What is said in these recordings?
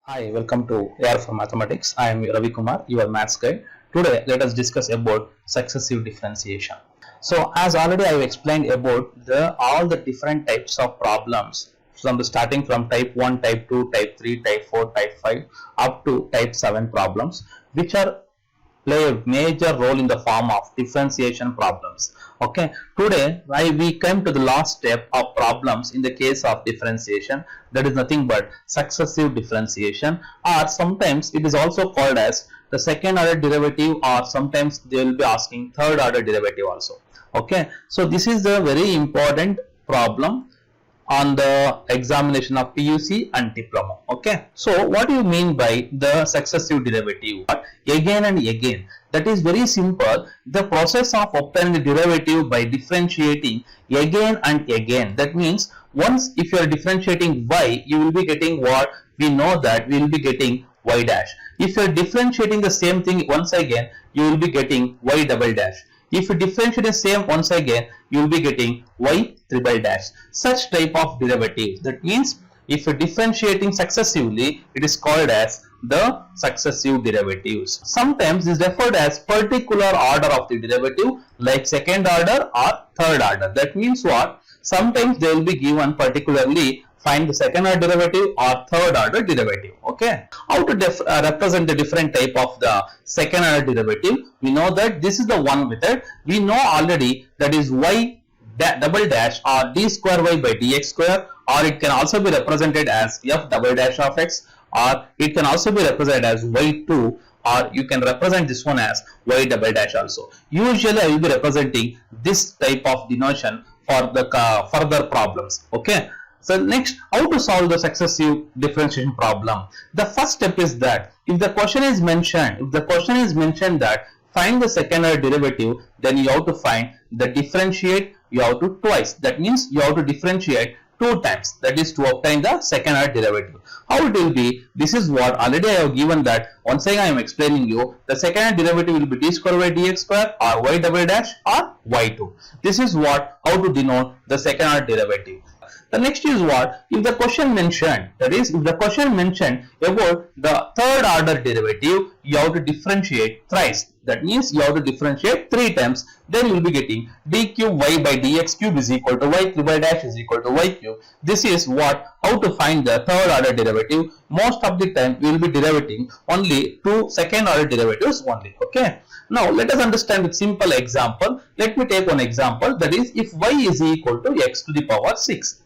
Hi, welcome to AR for Mathematics. I am Ravi Kumar, your maths guide. Today, let us discuss about successive differentiation. So, as already I have explained about all the different types of problems from the starting from type 1, type 2, type 3, type 4, type 5 up to type 7 problems, which are play a major role in the form of differentiation problems. Okay, today we came to the last step of problems in the case of differentiation, that is nothing but successive differentiation, or sometimes it is also called as the second order derivative, or sometimes they will be asking third order derivative also. Okay, so this is the very important problem on the examination of PUC and diploma. Okay, so what do you mean by the successive derivative? Again and again, that is very simple. The process of obtaining the derivative by differentiating again and again. That means once if you are differentiating y, you will be getting what we know, that we will be getting y dash. If you are differentiating the same thing once again, you will be getting y double dash. If you differentiate the same once again, you will be getting y triple dash. Such type of derivative. That means if you are differentiating successively, it is called as the successive derivatives. Sometimes is referred as particular order of the derivative, like second order or third order. That means what? Sometimes they will be given particularly find the second order derivative or third order derivative. Okay, how to represent the different type of the second order derivative? We know that this is the one method. We know already that is y double dash or d square y by dx square, or it can also be represented as f double dash of x, or it can also be represented as y2, or you can represent this one as y double dash also. Usually I will be representing this type of denotation for the further problems. Okay, so next, how to solve the successive differentiation problem? The first step is that if the question is mentioned that find the second order derivative, then you have to find the differentiate, you have to twice. That means you have to differentiate two times, that is to obtain the second order derivative. How it will be? This is what already I have given that. Once again I am explaining you, the second order derivative will be d square by dx square or y double dash or y2. This is what, how to denote the second order derivative. The next is what? If the question mentioned, that is if the question mentioned about the third order derivative, you have to differentiate thrice. That means you have to differentiate three times. Then you will be getting d cube y by dx cube is equal to y triple dash is equal to y cube. This is what, how to find the third order derivative. Most of the time we will be deriving only two second order derivatives only. Okay. Now let us understand with simple example. Let me take one example, that is if y is equal to x to the power 6.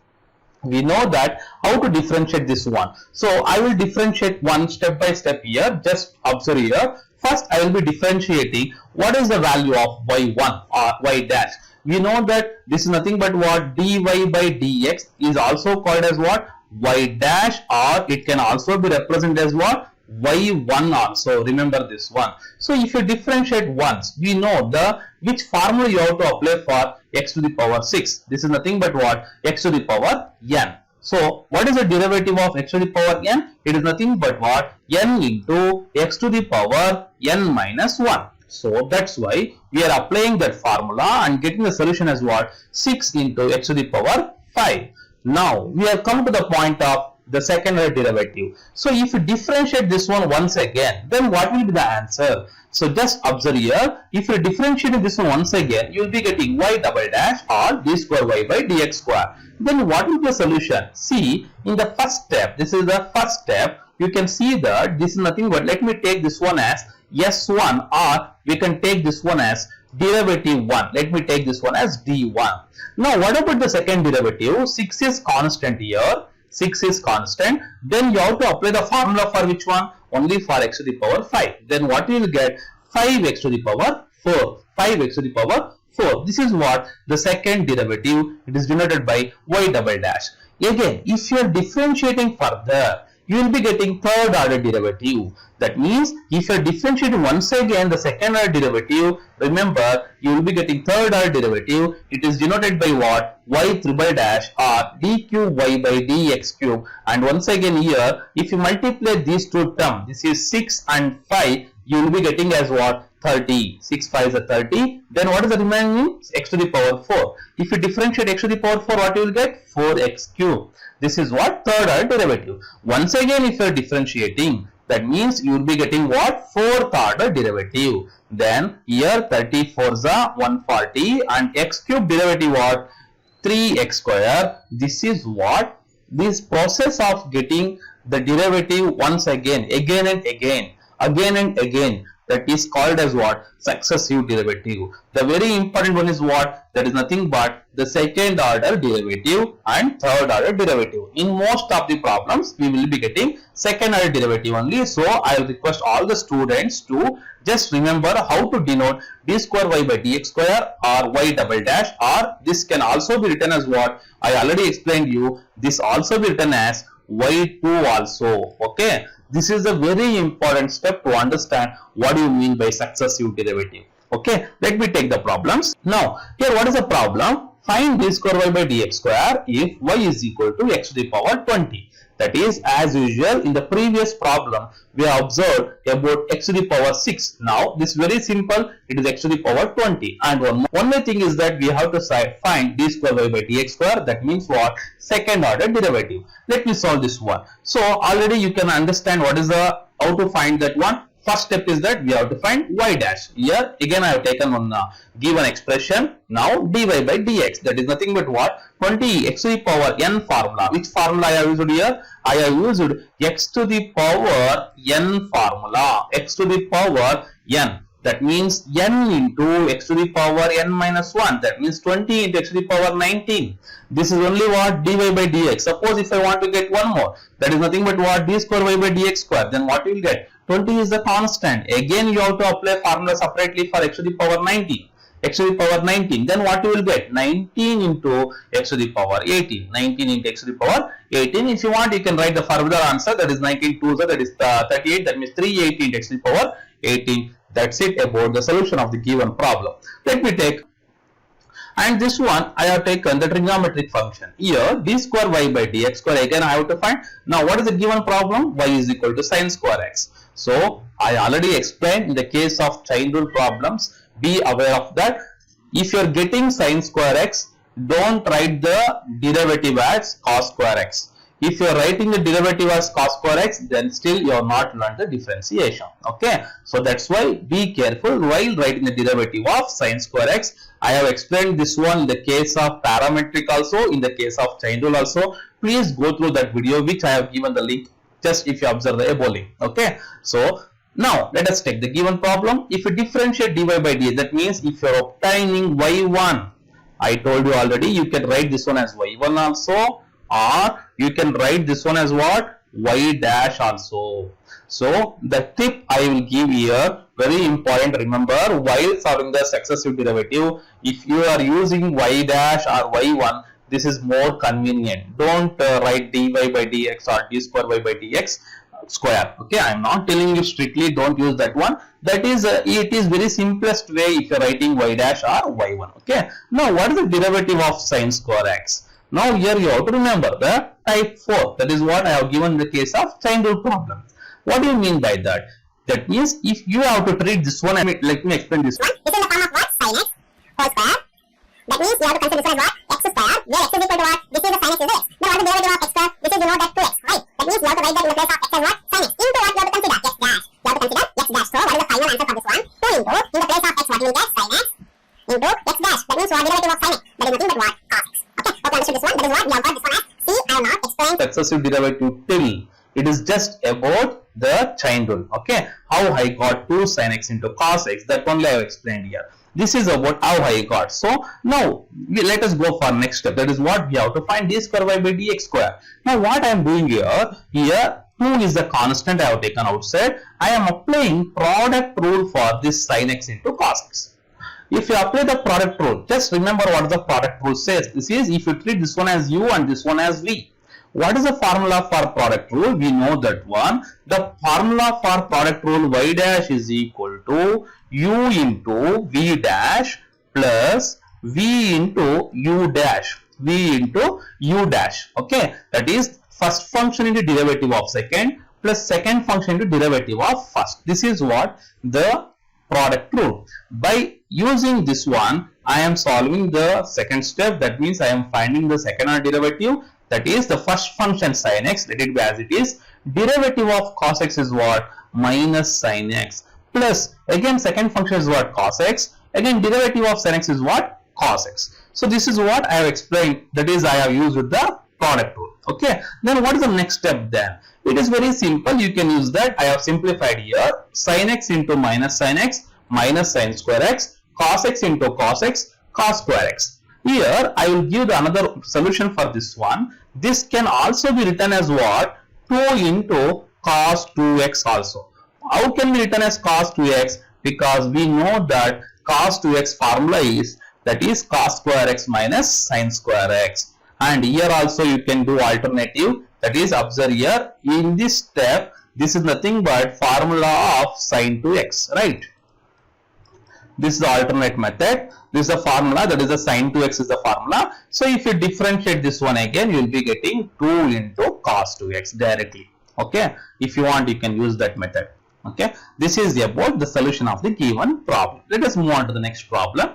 We know that how to differentiate this one. So I will differentiate one step by step here. Just observe here. First I will be differentiating what is the value of y1 or y dash. We know that this is nothing but what, dy by dx is also called as what, y dash, or it can also be represented as what, y1 also. Remember this one. So if you differentiate once, we know the which formula you have to apply for x to the power 6. This is nothing but what, x to the power n. So what is the derivative of x to the power n? It is nothing but what, n into x to the power n minus 1. So that's why we are applying that formula and getting the solution as what, 6 into x to the power 5. Now we have come to the point of the second order derivative. So if you differentiate this one once again, then what will be the answer? So just observe here, if you differentiate this one once again, you will be getting y double dash or d square y by dx square. Then what will be the solution? See, in the first step, this is the first step, you can see that this is nothing but, let me take this one as s1, or we can take this one as derivative 1. Let me take this one as d1. Now what about the second derivative? 6 is constant here. 6 is constant. Then you have to apply the formula for which one? Only for x to the power 5. Then what you will get? 5x to the power 4. 5x to the power 4. This is what? The second derivative. It is denoted by y double dash. Again, if you are differentiating further, you will be getting third order derivative. That means if you are differentiating once again the second order derivative, remember you will be getting third order derivative. It is denoted by what? Y triple dash or d cube y by dx cube. And once again here, if you multiply these two terms, this is 6 and 5, you will be getting as what? 30. 6 5 is 30. Then what is the remaining? X to the power 4. If you differentiate x to the power 4, what you will get? 4x cube. This is what? Third order derivative. Once again, if you are differentiating, that means you will be getting what? Fourth order derivative. Then here 34 is 140 and x cube derivative what? 3x square. This is what? This process of getting the derivative once again and again, that is called as what? Successive derivative. The very important one is what? That is nothing but the second order derivative and third order derivative. In most of the problems, we will be getting second order derivative only. So I will request all the students to just remember how to denote d square y by dx square or y double dash, or this can also be written as what? I already explained you. This also be written as y2 also. Okay. This is a very important step to understand what you mean by successive derivative. Okay, let me take the problems. Now, here what is the problem? Find d square y by dx square if y is equal to x to the power 20. That is, as usual, in the previous problem, we have observed about x to the power 6. Now, this is very simple. It is x to the power 20. And one more thing is that we have to find d square y by dx square. That means what? Second order derivative. Let me solve this one. So, already you can understand what is the, how to find that one. First step is that we have to find y dash. Here again I have taken one given expression. Now dy by dx, that is nothing but what? 20 x to the power n formula. Which formula I have used here? I have used x to the power n formula. X to the power n. That means n into x to the power n minus 1. That means 20 into x to the power 19. This is only what? Dy by dx. Suppose if I want to get one more, that is nothing but what? D square y by dx square. Then what you will get? 20 is the constant. Again you have to apply formula separately for x to the power 19. X to the power 19. Then what you will get? 19 into x to the power 18. 19 into x to the power 18. If you want, you can write the further answer. That is 19 2, that is 38. That means 380 into x to the power 18. That's it about the solution of the given problem. Let me take, and this one I have taken the trigonometric function. Here d square y by dx square, again I have to find. Now what is the given problem? Y is equal to sine square x. So I already explained in the case of chain rule problems, be aware of that. If you are getting sine square x, don't write the derivative as cos square x. If you are writing the derivative as cos square x, then still you have not learned the differentiation. Okay, so that's why be careful while writing the derivative of sine square x. I have explained this one in the case of parametric also, in the case of chain rule also. Please go through that video which I have given the link, just if you observe the above link. Okay, so now let us take the given problem. If you differentiate dy by dx, that means if you are obtaining y1, I told you already, you can write this one as y1 also, or you can write this one as what? Y dash also. So the tip I will give here, very important, remember, while solving the successive derivative, if you are using y dash or y1, this is more convenient. Don't write dy by dx or d square y by dx square. Okay, I am not telling you strictly don't use that one. That is it is very simplest way if you are writing y dash or y1. Okay, now what is the derivative of sine square x? Now here you have to remember the type 4. That is what I have given in the case of chain rule problem. What do you mean by that? That means if you have to treat this one, let me explain this one. This is the form of what? Sin x whole square. That means you have to consider this one as what? X square, where x is equal to what? This is the sin x is x. Then what is the derivative of x square? Which is, you know, that 2x, right? That means you have to write that in the place of x as what? Sin x. Into what you have to consider? X dash. You have to consider x dash. So what is the final answer for this one? 2 into, in the place of x, what you will get? Sin x into x dash. That means what derivative of sin x? That is nothing but what? Cos x. Okay, hope you understood this one. That is what we have got this one as. See, I have not explained Successive derivative till it is just about the chain rule. Okay, how I got 2 sin x into cos x, that only I have explained here. This is about how I got. So now let us go for next step. That is what we have to find d square y by dx square. Now what I am doing here 2 is the constant I have taken outside. I am applying product rule for this sin x into cos x. If you apply the product rule, just remember what the product rule says. This is if you treat this one as u and this one as v. What is the formula for product rule? We know that one. The formula for product rule, y dash is equal to u into v dash plus v into u dash. V into u dash. Okay, that is first function into derivative of second plus second function into derivative of first. This is what the product rule. By using this one, I am solving the second step. That means I am finding the second order derivative. That is the first function sin x, let it be as it is. Derivative of cos x is what? Minus sin x. Plus again second function is what? Cos x. Again derivative of sin x is what? Cos x. So this is what I have explained. That is I have used with the product rule. Okay. Then what is the next step then? It is very simple. You can use that. I have simplified here. Sin x into minus sin x minus sin square x, cos x into cos x, cos square x. Here I will give the another solution for this one. This can also be written as what? 2 into cos 2x also. How can we written as cos 2x? Because we know that cos 2x formula is, that is cos square x minus sin square x. And here also you can do alternative, that is observe here in this step this is nothing but formula of sin 2x, right? This is the alternate method. This is the formula, that is the sin 2x is the formula. So if you differentiate this one again, you will be getting 2 into cos 2x directly. Okay, if you want you can use that method. Okay, this is about the solution of the given problem. Let us move on to the next problem.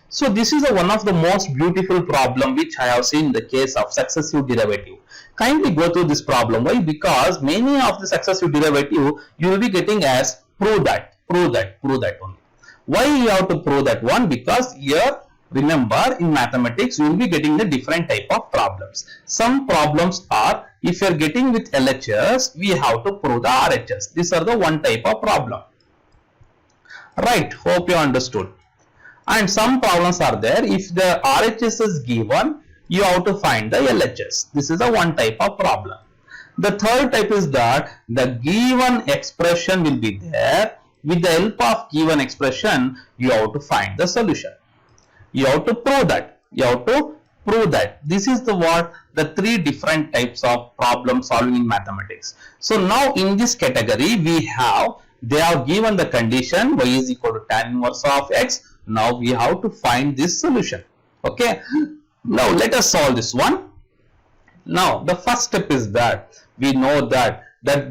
So this is one of the most beautiful problem which I have seen in the case of successive derivative. Kindly go through this problem. Why? Because many of the successive derivative you will be getting as prove that only. Why you have to prove that one? Because here remember in mathematics you will be getting the different type of problems. Some problems are, if you are getting with LHS, we have to prove the RHS. These are the one type of problem. Right, hope you understood. And some problems are there, if the RHS is given, you have to find the LHS. This is a one type of problem. The third type is that the given expression will be there. With the help of given expression, you have to find the solution. You have to prove that. This is the what? The three different types of problem solving in mathematics. So now in this category, we have, they have given the condition y is equal to tan inverse of x. Now we have to find this solution. Okay. Now let us solve this one. Now the first step is that we know that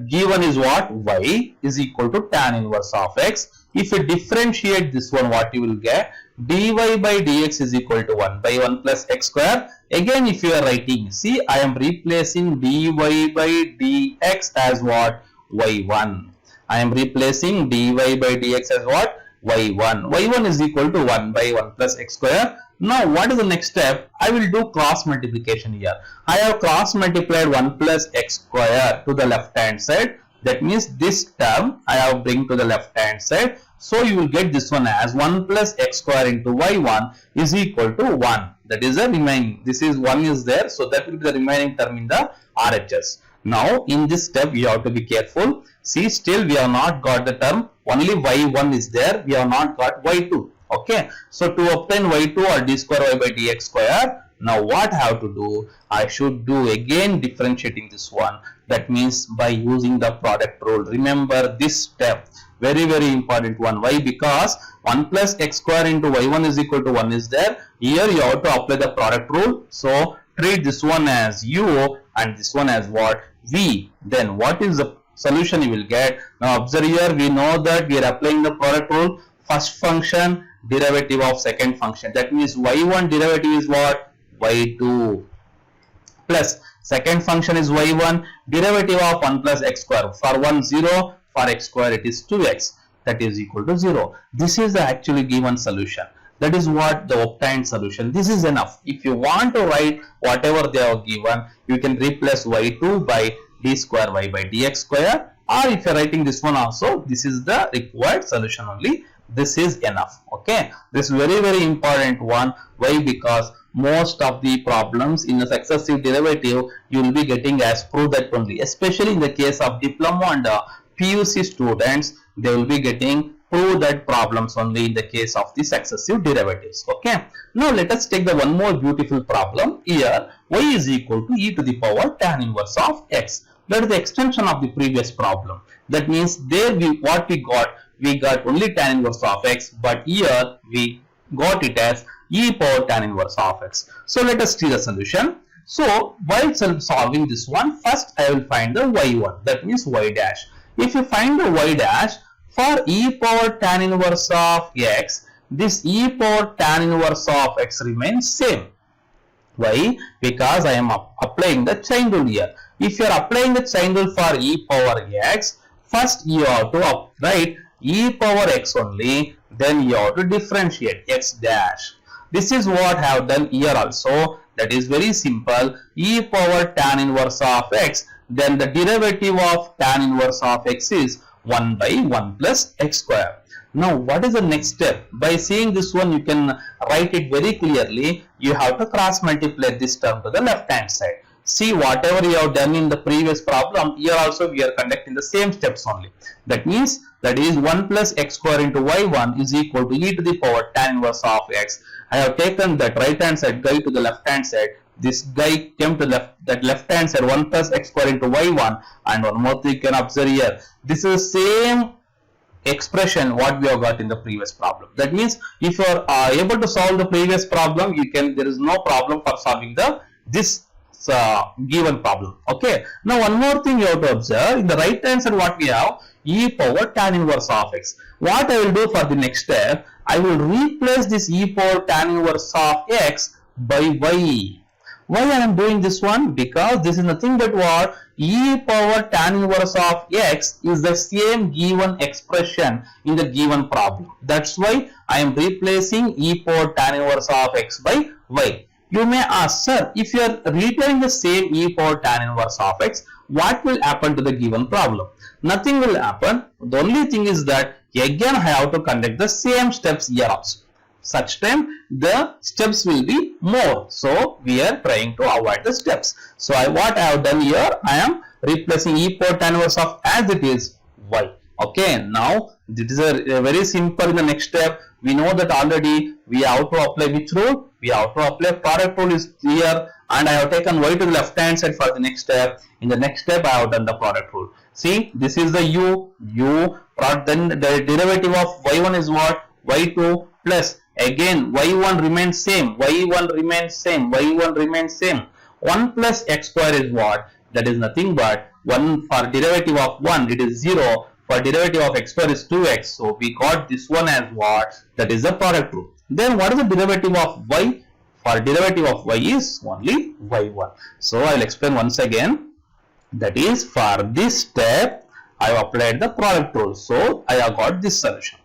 given is what? Y is equal to tan inverse of x. If you differentiate this one, what you will get? Dy by dx is equal to 1 by 1 plus x square. Again, if you are writing, see, I am replacing dy by dx as what? Y1. I am replacing dy by dx as what? Y1. Y1 is equal to 1 by 1 plus x square. Now, what is the next step? I will do cross multiplication here. I have cross multiplied 1 plus x square to the left hand side. That means this term I have bring to the left hand side. So you will get this one as 1 plus x square into y1 is equal to 1. That is the remaining. This is 1 is there. So that will be the remaining term in the RHS. Now in this step you have to be careful. See, still we have not got the term. Only y1 is there. We have not got y2. Okay. So to obtain y2 or d square y by dx square, now what I have to do? I should do again differentiating this one. That means by using the product rule. Remember this step. Very important one. Why? Because 1 plus x square into y1 is equal to 1 is there. Here you have to apply the product rule. So treat this one as u and this one as what? V. Then what is the solution you will get? Now observe here, we know that we are applying the product rule. First function derivative of second function. That means y1 derivative is what? Y2 plus second function is y1 derivative of 1 plus x square. For 1 0, for x square it is 2x, that is equal to 0. This is the actually given solution. That is what the obtained solution. This is enough. If you want to write whatever they have given, you can replace y2 by d square y by dx square, or if you are writing this one also, this is the required solution only. This is enough. Okay, this is very important one. Why? Because most of the problems in a successive derivative you will be getting as prove that only, especially in the case of diploma and PUC students, they will be getting prove that problems only in the case of the successive derivatives. Okay, now let us take the one more beautiful problem. Here y is equal to e to the power tan inverse of x. That is the extension of the previous problem. That means there we got only tan inverse of x, but here we got it as e power tan inverse of x. So let us see the solution. So while solving this one, first I will find the y1, that means y dash. If you find the y dash for e power tan inverse of x, this e power tan inverse of x remains same. Why? Because I am applying the chain rule here. If you are applying the chain rule for e power x, first you have to write e power x only, then you have to differentiate x dash. This is what I have done here also. That is very simple. E power tan inverse of x, then the derivative of tan inverse of x is 1 by 1 plus x square. Now what is the next step? By seeing this one, you can write it very clearly. You have to cross multiply this term to the left hand side. See, whatever you have done in the previous problem, here also we are conducting the same steps only. That means that is 1 plus x square into y1 is equal to e to the power tan inverse of x. I have taken that right hand side guy to the left hand side. This guy came to that left hand side, 1 plus x square into y1, and one more thing you can observe here. This is same expression what we have got in the previous problem. That means if you are able to solve the previous problem, there is no problem for solving this given problem. Okay. Now one more thing you have to observe, in the right hand side what we have, e power tan inverse of x. What I will do for the next step, I will replace this e power tan inverse of x by y. Why I am doing this one? Because this is nothing but what? E power tan inverse of x is the same given expression in the given problem. That's why I am replacing e power tan inverse of x by y. You may ask, sir, if you are retaining the same e power tan inverse of x, what will happen to the given problem? Nothing will happen. The only thing is that again I have to conduct the same steps here also. Such time the steps will be more. So we are trying to avoid the steps. So what I have done here, I am replacing e power tan inverse of as it is y. Okay, now this is a very simple. In the next step, we know that already we have to apply which rule? We have to apply product rule is here, and I have taken y to the left hand side for the next step. In the next step, I have done the product rule. See, this is the u, then the derivative of y1 is what? Y2 plus again y1 remains same, y1 remains same, y1 remains same. 1 plus x square is what? That is nothing but 1 for derivative of 1, it is 0. For derivative of x square is 2x. So we got this one as what? That is the product rule. Then what is the derivative of y? For derivative of y is only y1. So I will explain once again. That is, for this step, I have applied the product rule. So I have got this solution.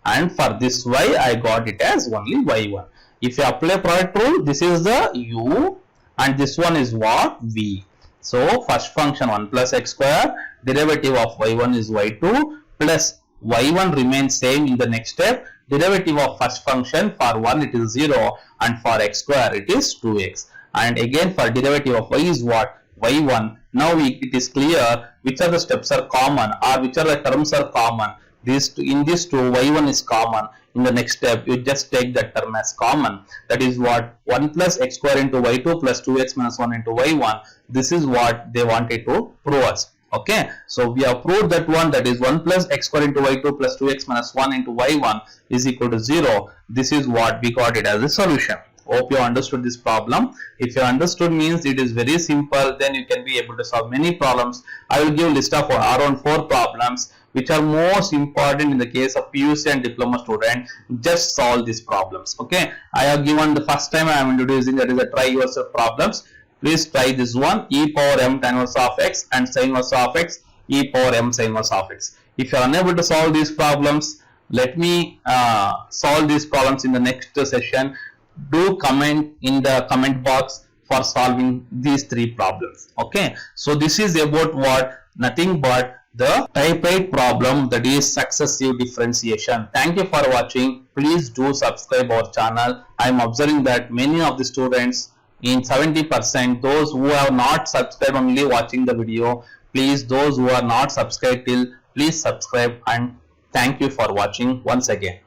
And for this y, I got it as only y1. If you apply product rule, this is the u and this one is what? V. So first function 1 plus x square, derivative of y1 is y2 plus y1 remains same in the next step. Derivative of first function, for 1 it is 0 and for x square it is 2x. And again for derivative of y is what? Y1. Now it is clear which are the steps are common or which are the terms are common. In this two, y1 is common. In the next step, you just take that term as common. That is what? 1 plus x square into y2 plus 2x minus 1 into y1. This is what they wanted to prove us. Okay. So we have proved that one, that is 1 plus x square into y2 plus 2x minus 1 into y1 is equal to 0. This is what we got it as a solution. Hope you understood this problem. If you understood means it is very simple, then you can be able to solve many problems. I will give a list of around 4 problems which are most important in the case of PUC and diploma student. Just solve these problems. Okay, I have given the first time I am introducing, that is a try yourself problems. Please try this one, e power m tan inverse of x and sin inverse of x, e power m sin inverse of x. If you are unable to solve these problems, let me solve these problems in the next session. Do comment in the comment box for solving these 3 problems. Okay, so this is about what? Nothing but the type 8 problem, that is successive differentiation. Thank you for watching. Please do subscribe our channel. I am observing that many of the students, in 70%, those who have not subscribed only watching the video. Please, those who are not subscribed till, please subscribe, and thank you for watching once again.